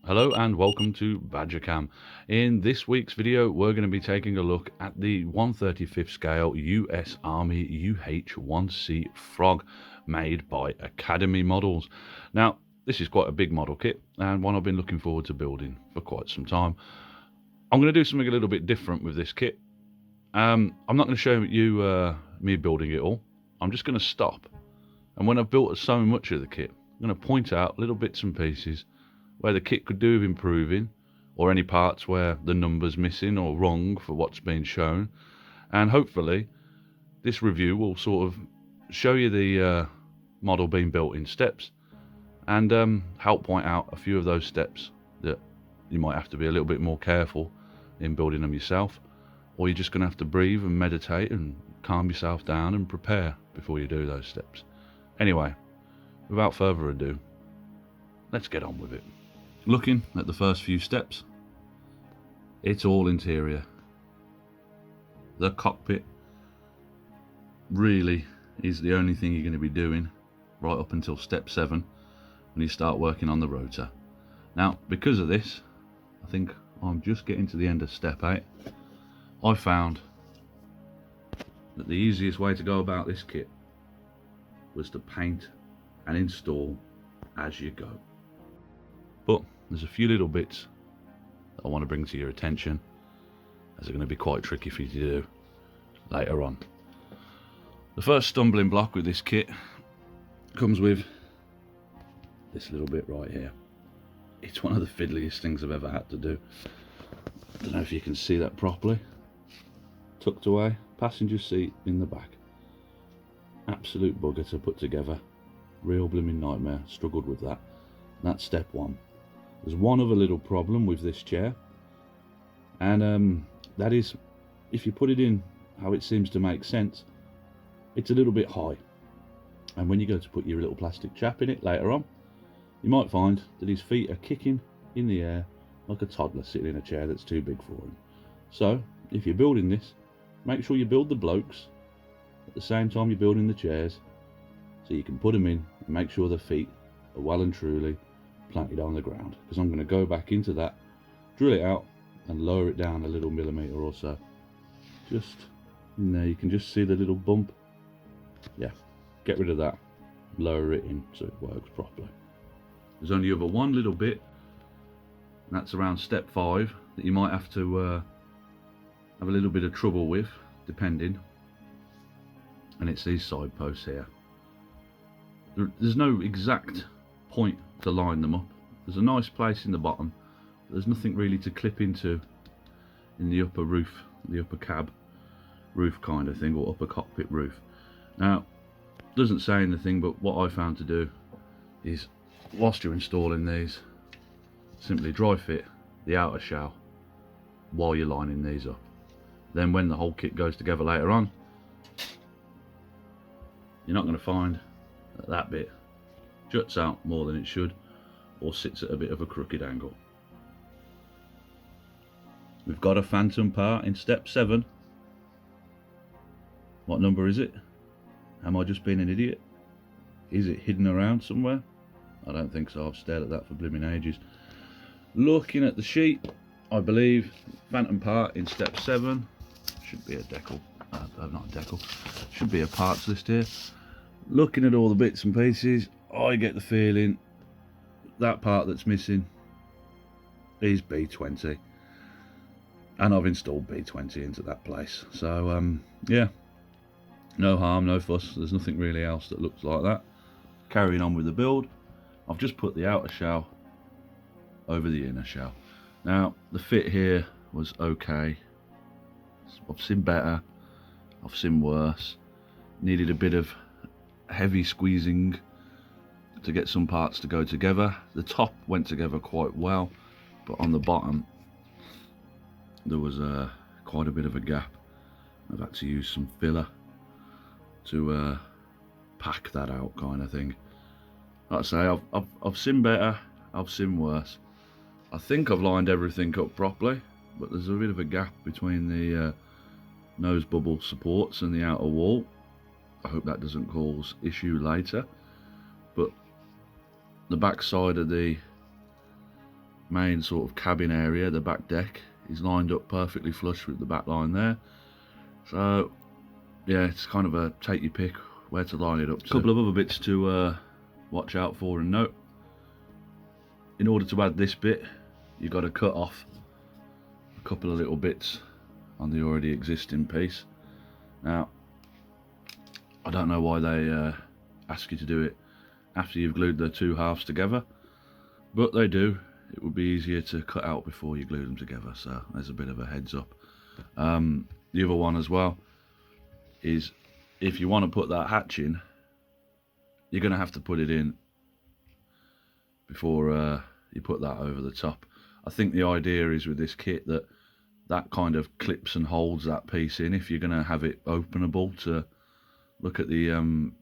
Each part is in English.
Hello and welcome to Badger Cam. In this week's video we're going to be taking a look at the 1/35th scale US Army UH-1C Frog made by Academy Models. Now this is quite a big model kit and one I've been looking forward to building for quite some time. I'm going to do something a little bit different with this kit. I'm not going to show you me building it all. I'm just going to stop, and when I've built so much of the kit I'm going to point out little bits and pieces where the kit could do with improving, or any parts where the number's missing or wrong for what's been shown. And hopefully this review will sort of show you the model being built in steps, and help point out a few of those steps that you might have to be a little bit more careful in building them yourself, or you're just going to have to breathe and meditate and calm yourself down and prepare before you do those steps. Anyway, without further ado, let's get on with it. Looking at the first few steps, it's all interior. The cockpit really is the only thing you're going to be doing right up until step 7 when you start working on the rotor. Now because of this, I think I'm just getting to the end of step 8. I found that the easiest way to go about this kit was to paint and install as you go. But there's a few little bits that I want to bring to your attention, as they're going to be quite tricky for you to do later on. The first stumbling block with this kit comes with this little bit right here. It's one of the fiddliest things I've ever had to do. I don't know if you can see that properly. Tucked away, passenger seat in the back. Absolute bugger to put together. Real blooming nightmare. Struggled with that. That's step 1. There's one other little problem with this chair, and that is, if you put it in how it seems to make sense, it's a little bit high, and when you go to put your little plastic chap in it later on, you might find that his feet are kicking in the air like a toddler sitting in a chair that's too big for him. So if you're building this, make sure you build the blokes at the same time you're building the chairs, so you can put them in and make sure the feet are well and truly planted on the ground, because I'm going to go back into that, drill it out and lower it down a little millimetre or so. Just in there, you can just see the little bump. Yeah, get rid of that, lower it in so it works properly. There's only other one little bit, and that's around step 5, that you might have to have a little bit of trouble with, depending, and it's these side posts here. There's no exact point to line them up. There's a nice place in the bottom, but there's nothing really to clip into in the upper roof, the upper cab roof kind of thing, or upper cockpit roof. Now, it doesn't say anything, but what I found to do is, whilst you're installing these, simply dry fit the outer shell while you're lining these up. Then when the whole kit goes together later on, you're not going to find that bit juts out more than it should, or sits at a bit of a crooked angle. We've got a phantom part in step 7. What number is it? Am I just being an idiot? Is it hidden around somewhere? I don't think so. I've stared at that for blooming ages. Looking at the sheet, I believe phantom part in step 7 should be a decal. Not a decal. Should be a parts list here. Looking at all the bits and pieces, I get the feeling that part that's missing is B20, and I've installed B20 into that place. So yeah, no harm, no fuss. There's nothing really else that looks like that. Carrying on with the build, I've just put the outer shell over the inner shell. Now the fit here was okay. I've seen better, I've seen worse. Needed a bit of heavy squeezing to get some parts to go together. The top went together quite well, but on the bottom there was quite a bit of a gap. I've had to use some filler to pack that out, kind of thing. Like I say, I've seen better, I've seen worse. I think I've lined everything up properly, but there's a bit of a gap between the nose bubble supports and the outer wall. I hope that doesn't cause issue later, but the back side of the main sort of cabin area, the back deck, is lined up perfectly flush with the back line there. So yeah, it's kind of a take your pick where to line it up to. A couple of other bits to watch out for and note. In order to add this bit, you've got to cut off a couple of little bits on the already existing piece. Now, I don't know why they ask you to do it after you've glued the two halves together, but they do. It would be easier to cut out before you glue them together, so there's a bit of a heads up. The other one as well is, if you want to put that hatch in, you're going to have to put it in before you put that over the top. I think the idea is with this kit that that kind of clips and holds that piece in if you're going to have it openable to look at the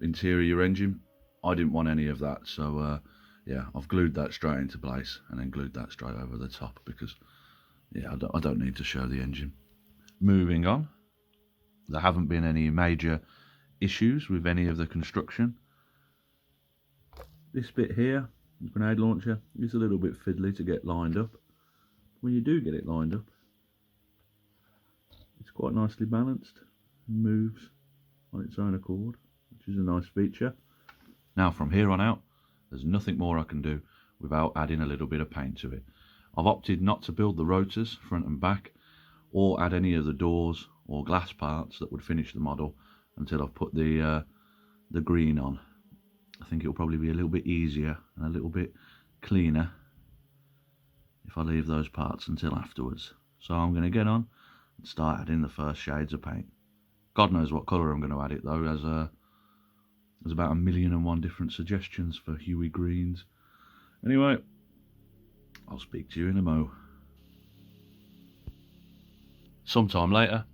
interior of your engine. I didn't want any of that, so yeah, I've glued that straight into place and then glued that straight over the top because yeah, I don't need to show the engine. Moving on, there haven't been any major issues with any of the construction. This bit here, the grenade launcher, is a little bit fiddly to get lined up. When you do get it lined up, it's quite nicely balanced and moves on its own accord, which is a nice feature. Now from here on out, there's nothing more I can do without adding a little bit of paint to it. I've opted not to build the rotors front and back or add any of the doors or glass parts that would finish the model until I've put the green on. I think it'll probably be a little bit easier and a little bit cleaner if I leave those parts until afterwards. So I'm going to get on and start adding the first shades of paint. God knows what colour I'm going to add it though, as there's about 1,000,001 different suggestions for Huey greens. Anyway, I'll speak to you in a mo. Sometime later,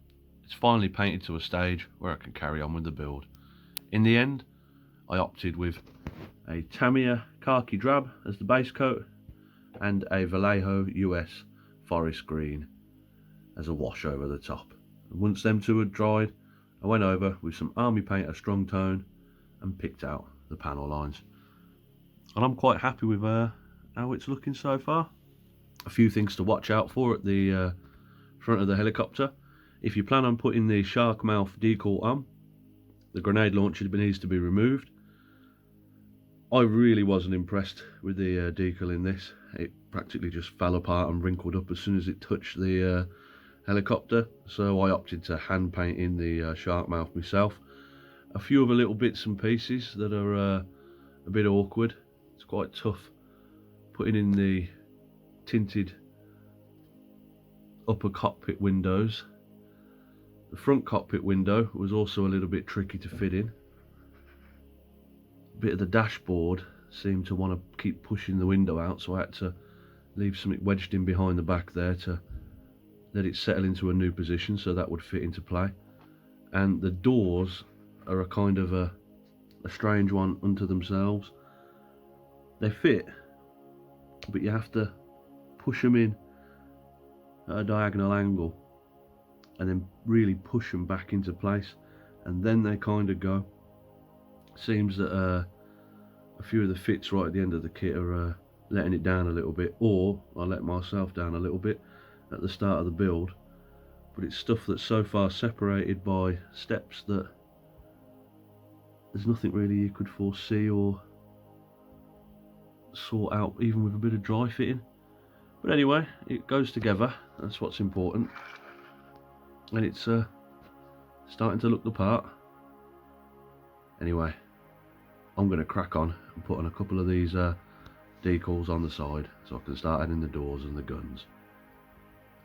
it's finally painted to a stage where I can carry on with the build. In the end, I opted with a Tamiya khaki drab as the base coat and a Vallejo US forest green as a wash over the top. And once them two had dried, I went over with some Army Painter strong tone and picked out the panel lines. And I'm quite happy with how it's looking so far. A few things to watch out for at the front of the helicopter. If you plan on putting the shark mouth decal on, the grenade launcher needs to be removed. I really wasn't impressed with the decal in this. It practically just fell apart and wrinkled up as soon as it touched the helicopter, so I opted to hand paint in the shark mouth myself. A few other little bits and pieces that are a bit awkward. It's quite tough putting in the tinted upper cockpit windows. The front cockpit window was also a little bit tricky to fit in. A bit of the dashboard seemed to want to keep pushing the window out, so I had to leave something wedged in behind the back there to let it settle into a new position so that would fit into play. And the doors are a kind of a strange one unto themselves. They fit, but you have to push them in at a diagonal angle and then really push them back into place, and then they kind of go. Seems that a few of the fits right at the end of the kit are letting it down a little bit, or I let myself down a little bit at the start of the build, but it's stuff that's so far separated by steps that there's nothing really you could foresee or sort out even with a bit of dry fitting. But anyway, it goes together, that's what's important, and it's starting to look the part. Anyway, I'm going to crack on and put on a couple of these decals on the side so I can start adding the doors and the guns.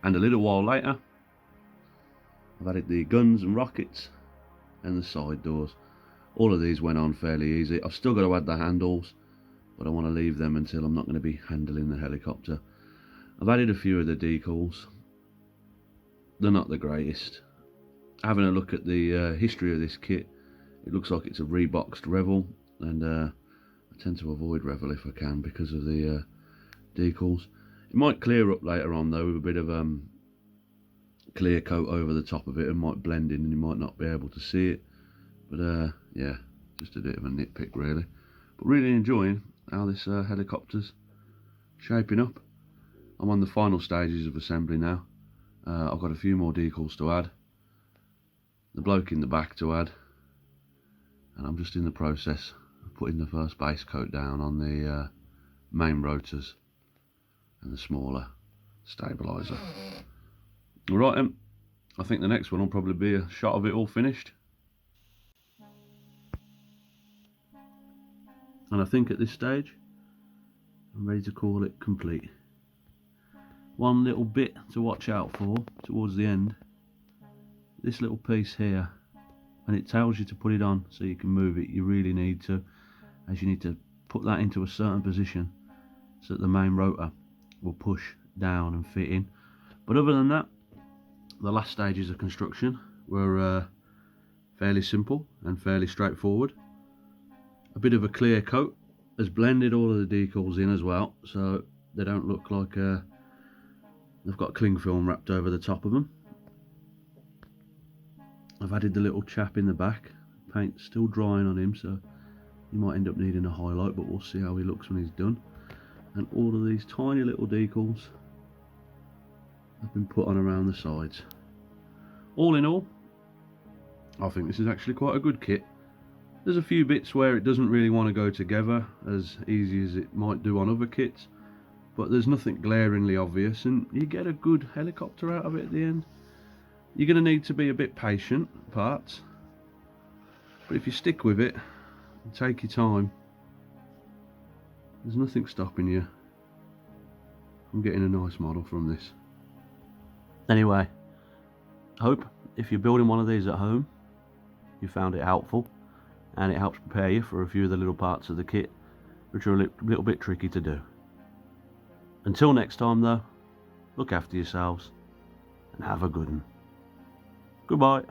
And a little while later, I've added the guns and rockets and the side doors. All of these went on fairly easy. I've still got to add the handles, but I want to leave them until I'm not going to be handling the helicopter. I've added a few of the decals. They're not the greatest. Having a look at the history of this kit, it looks like it's a reboxed Revel, and I tend to avoid Revel if I can because of the decals. It might clear up later on though with a bit of clear coat over the top of it, and might blend in and you might not be able to see it. But yeah, just a bit of a nitpick really. But really enjoying how this helicopter's shaping up. I'm on the final stages of assembly now. I've got a few more decals to add, the bloke in the back to add, and I'm just in the process of putting the first base coat down on the main rotors and the smaller stabiliser. Alright then, I think the next one will probably be a shot of it all finished. And I think at this stage, I'm ready to call it complete. One little bit to watch out for towards the end, this little piece here, and it tells you to put it on so you can move it. You really need to, as you need to put that into a certain position so that the main rotor will push down and fit in. But other than that, the last stages of construction were fairly simple and fairly straightforward. A bit of a clear coat has blended all of the decals in as well, so they don't look like they've got cling film wrapped over the top of them. I've added the little chap in the back. Paint's still drying on him, so he might end up needing a highlight, but we'll see how he looks when he's done. And all of these tiny little decals have been put on around the sides. All in all, I think this is actually quite a good kit. There's a few bits where it doesn't really want to go together as easy as it might do on other kits, but there's nothing glaringly obvious, and you get a good helicopter out of it at the end. You're going to need to be a bit patient, parts, but if you stick with it and take your time, there's nothing stopping you from getting a nice model from this. Anyway, I hope if you're building one of these at home, you found it helpful and it helps prepare you for a few of the little parts of the kit which are a little bit tricky to do. Until next time though, look after yourselves and have a good one. Goodbye.